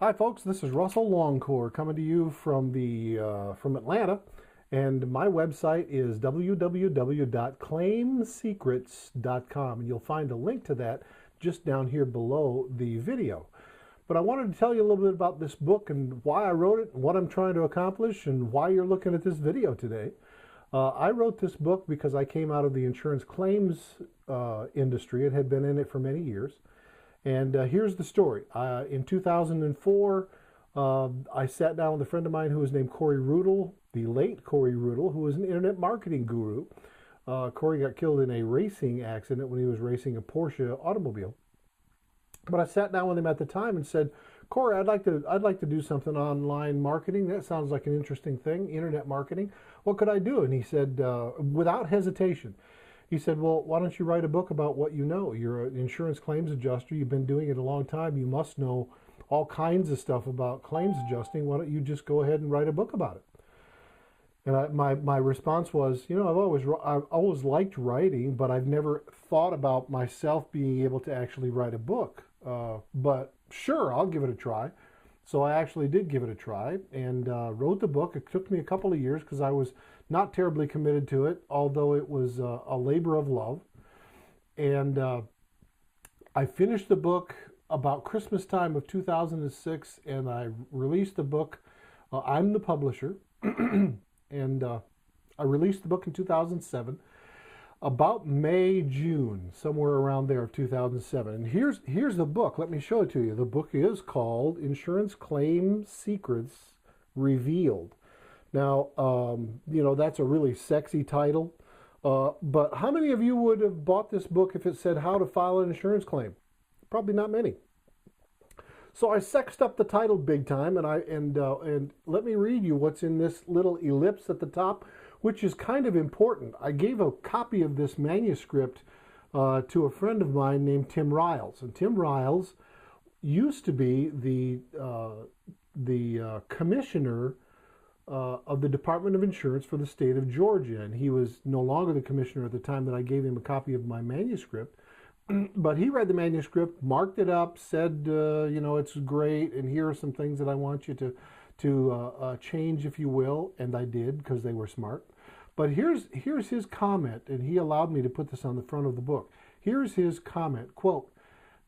Hi, folks. This is Russell Longcore coming to you from from Atlanta, and my website is www.claimsecrets.com, and you'll find a link to that just down here below the video. But I wanted to tell you a little bit about this book and why I wrote it, and what I'm trying to accomplish, and why you're looking at this video today. I wrote this book because I came out of the insurance claims industry and had been in it for many years. And here's the story. In 2004, I sat down with a friend of mine who was named Corey Rudel, the late Corey Rudel, who was an internet marketing guru. Corey got killed in a racing accident when he was racing a Porsche automobile. But I sat down with him at the time and said, Corey, I'd like to do something online marketing. That sounds like an interesting thing, internet marketing. What could I do? And he said, without hesitation, he said, well, why don't you write a book about what you know? You're an insurance claims adjuster. You've been doing it a long time. You must know all kinds of stuff about claims adjusting. Why don't you just go ahead and write a book about it? And my response was, I've always liked writing, but I've never thought about myself being able to actually write a book. But sure, I'll give it a try. So I actually did give it a try and wrote the book. It took me a couple of years because I was not terribly committed to it, although it was a labor of love. And I finished the book about Christmas time of 2006, and I released the book. I'm the publisher, and I released the book in 2007. About May, June, somewhere around there of 2007. And here's the book. Let me show it to you. The book is called Insurance Claim Secrets Revealed. Now, that's a really sexy title. But how many of you would have bought this book if it said how to file an insurance claim? Probably not many. So I sexed up the title big time, and let me read you what's in this little ellipse at the top, which is kind of important. I gave a copy of this manuscript to a friend of mine named Tim Riles, and Tim Riles used to be the commissioner of the Department of Insurance for the state of Georgia, and he was no longer the commissioner at the time that I gave him a copy of my manuscript. But he read the manuscript, marked it up, said, it's great, and here are some things that I want you to change, if you will, and I did because they were smart. But here's his comment, and he allowed me to put this on the front of the book. Here's his comment, quote,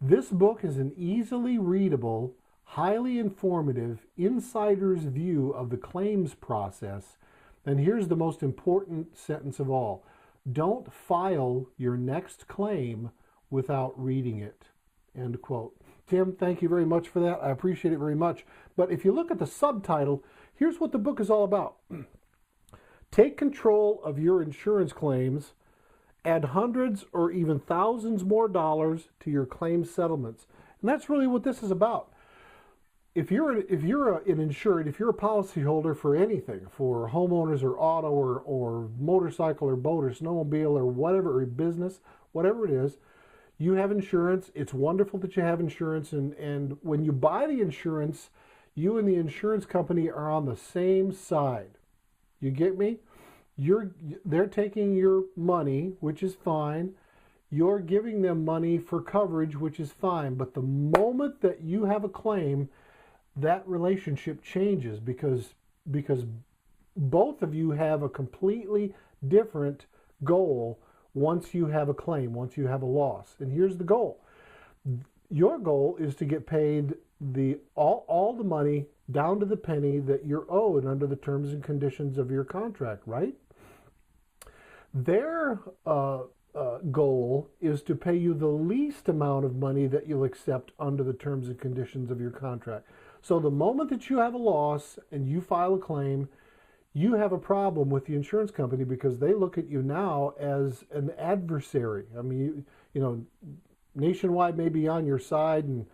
"This book is an easily readable, highly informative insider's view of the claims process." And here's the most important sentence of all. "Don't file your next claim without reading it." End quote. Tim, thank you very much for that. I appreciate it very much. But if you look at the subtitle, here's what the book is all about. Take control of your insurance claims, add hundreds or even thousands more dollars to your claim settlements. And that's really what this is about. If you're an insured, if you're a policyholder for anything, for homeowners or auto or motorcycle or boat or snowmobile or whatever, or business, whatever it is, you have insurance. It's wonderful that you have insurance, and when you buy the insurance, you and the insurance company are on the same side. You get me? They're taking your money, which is fine. You're giving them money for coverage, which is fine. But the moment that you have a claim, that relationship changes because both of you have a completely different goal. Once you have a claim, once you have a loss. And here's the goal. Your goal is to get paid all the money down to the penny that you're owed under the terms and conditions of your contract, right? Their goal is to pay you the least amount of money that you'll accept under the terms and conditions of your contract. So the moment that you have a loss and you file a claim, you have a problem with the insurance company because they look at you now as an adversary. I mean, Nationwide may be on your side, and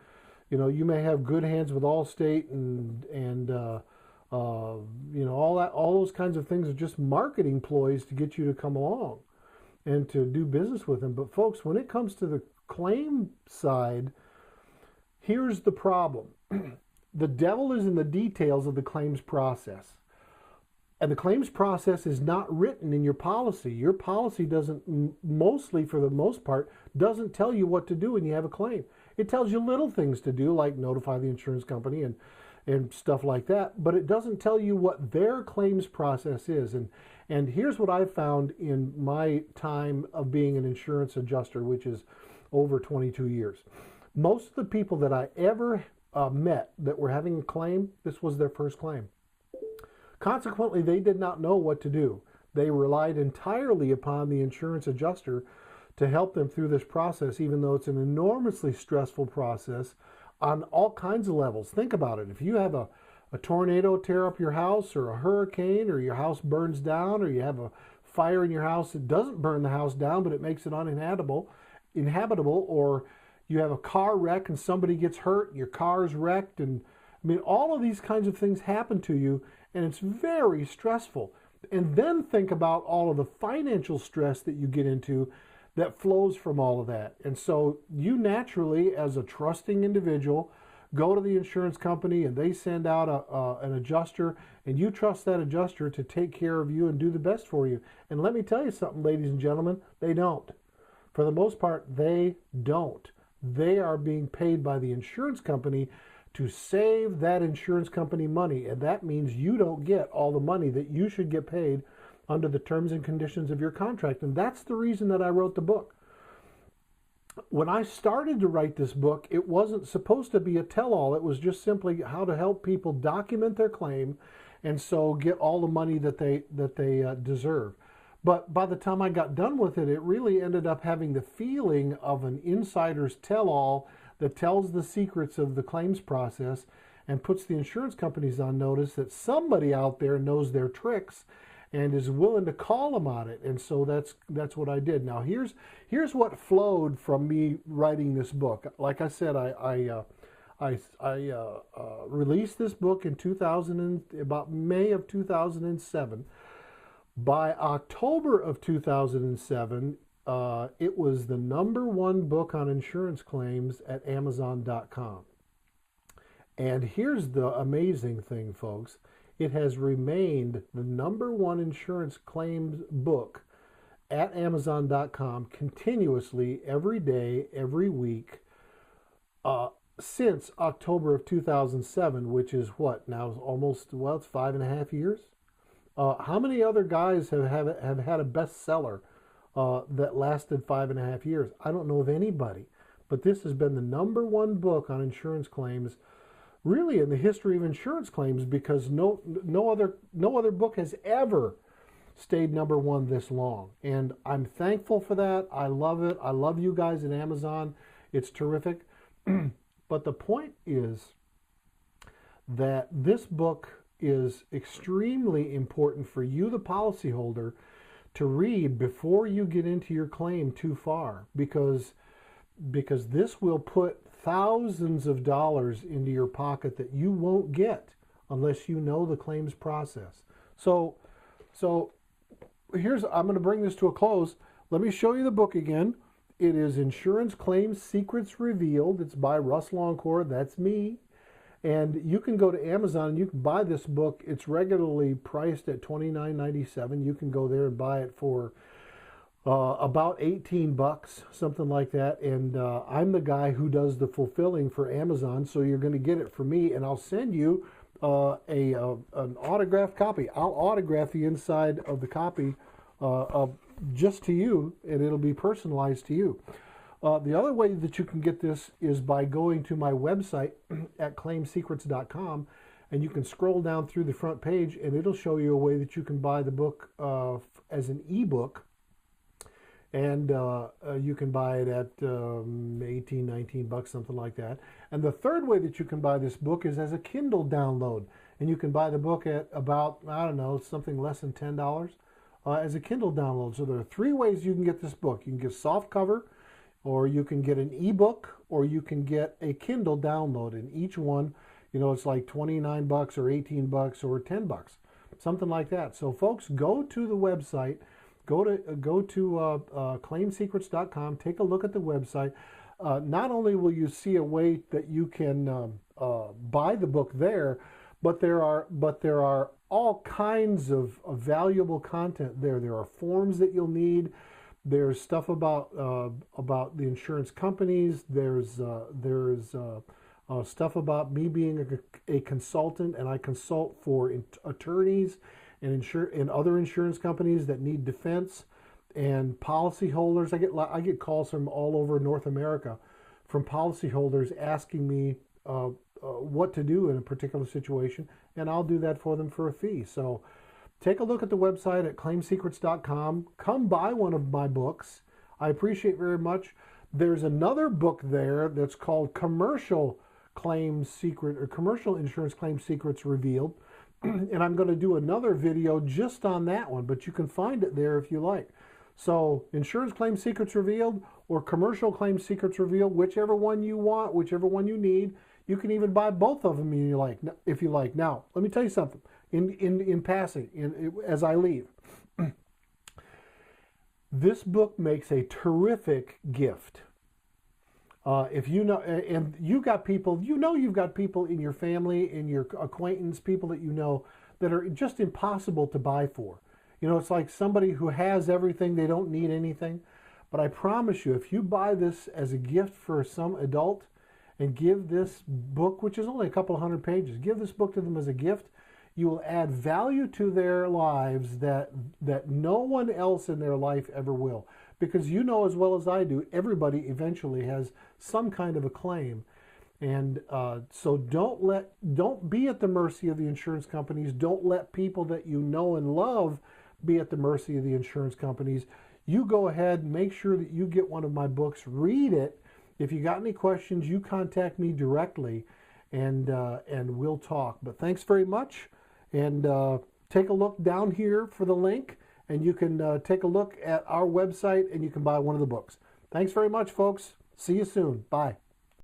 you may have good hands with Allstate and all those kinds of things are just marketing ploys to get you to come along and to do business with them. But folks, when it comes to the claim side, here's the problem. The devil is in the details of the claims process. And the claims process is not written in your policy. Your policy doesn't, mostly for the most part, doesn't tell you what to do when you have a claim. It tells you little things to do, like notify the insurance company and stuff like that, but it doesn't tell you what their claims process is. And here's what I've found in my time of being an insurance adjuster, which is over 22 years. Most of the people that I ever met that were having a claim, this was their first claim. Consequently, they did not know what to do. They relied entirely upon the insurance adjuster to help them through this process, even though it's an enormously stressful process on all kinds of levels. Think about it. If you have a tornado tear up your house, or a hurricane, or your house burns down, or you have a fire in your house that doesn't burn the house down, but it makes it uninhabitable, or you have a car wreck and somebody gets hurt, your car's wrecked, and I mean, all of these kinds of things happen to you, and it's very stressful. And then think about all of the financial stress that you get into that flows from all of that. And so you naturally, as a trusting individual, go to the insurance company and they send out an adjuster, and you trust that adjuster to take care of you and do the best for you. And let me tell you something, ladies and gentlemen, they don't. For the most part, they don't. They are being paid by the insurance company to save that insurance company money, and that means you don't get all the money that you should get paid under the terms and conditions of your contract. And that's the reason that I wrote the book. When I started to write this book, it wasn't supposed to be a tell-all. It was just simply how to help people document their claim and so get all the money that they deserve. But by the time I got done with it, it really ended up having the feeling of an insider's tell-all that tells the secrets of the claims process and puts the insurance companies on notice that somebody out there knows their tricks and is willing to call them on it. And so that's what I did. Now here's what flowed from me writing this book. Like I said, I released this book in about May of 2007. By October of 2007, it was the #1 book on insurance claims at Amazon.com. And here's the amazing thing, folks. It has remained the #1 insurance claims book at Amazon.com continuously every day, every week, since October of 2007, which is what, now almost, well, it's 5.5 years. How many other guys have had a bestseller that lasted 5.5 years? I don't know of anybody, but this has been the #1 book on insurance claims, really in the history of insurance claims, because no other book has ever stayed #1 this long. And I'm thankful for that. I love it. I love you guys at Amazon. It's terrific. But the point is that this book is extremely important for you, the policyholder, to read before you get into your claim too far, because this will put thousands of dollars into your pocket that you won't get unless you know the claims process. So I'm going to bring this to a close. Let me show you the book again. It is Insurance Claims Secrets Revealed. It's by Russ Longcore. That's me. And you can go to Amazon and you can buy this book. It's regularly priced at $29.97. You can go there and buy it for about $18, something like that. And I'm the guy who does the fulfilling for Amazon, so you're going to get it from me. And I'll send you an autographed copy. I'll autograph the inside of the copy just to you, and it'll be personalized to you. The other way that you can get this is by going to my website at claimsecrets.com, and you can scroll down through the front page, and it'll show you a way that you can buy the book as an ebook, and you can buy it at $18-19, something like that. And the third way that you can buy this book is as a Kindle download, and you can buy the book at about, I don't know, something less than $10 as a Kindle download. So there are 3 ways you can get this book. You can get soft cover, or you can get an ebook, or you can get a Kindle download. And each one, you know, it's like $29 or $18 or $10, something like that. So folks, go to the website, go to claimsecrets.com, take a look at the website. Not only will you see a way that you can buy the book there, but there are all kinds of valuable content there. There are forms that you'll need. There's stuff about the insurance companies. There's stuff about me being a consultant, and I consult for attorneys and other insurance companies that need defense and policyholders. I get calls from all over North America from policyholders asking me what to do in a particular situation, and I'll do that for them for a fee. So take a look at the website at claimsecrets.com. Come buy one of my books. I appreciate very much. There's another book there that's called Commercial Insurance Claim Secrets Revealed. And I'm going to do another video just on that one, but you can find it there if you like. So Insurance Claim Secrets Revealed or Commercial Claim Secrets Revealed, whichever one you want, whichever one you need. You can even buy both of them if you like. Now, let me tell you something in passing, as I leave. This book makes a terrific gift. If you know, and you've got people in your family, in your acquaintance, people that you know that are just impossible to buy for. You know, it's like somebody who has everything, they don't need anything. But I promise you, if you buy this as a gift for some adult and give this book, which is only a couple of 100 pages, give this book to them as a gift, you will add value to their lives that no one else in their life ever will. Because you know as well as I do, everybody eventually has some kind of a claim. And so don't be at the mercy of the insurance companies. Don't let people that you know and love be at the mercy of the insurance companies. You go ahead and make sure that you get one of my books, read it. If you got any questions, you contact me directly, and we'll talk. But thanks very much, and take a look down here for the link, and you can take a look at our website, and you can buy one of the books. Thanks very much, folks. See you soon. Bye.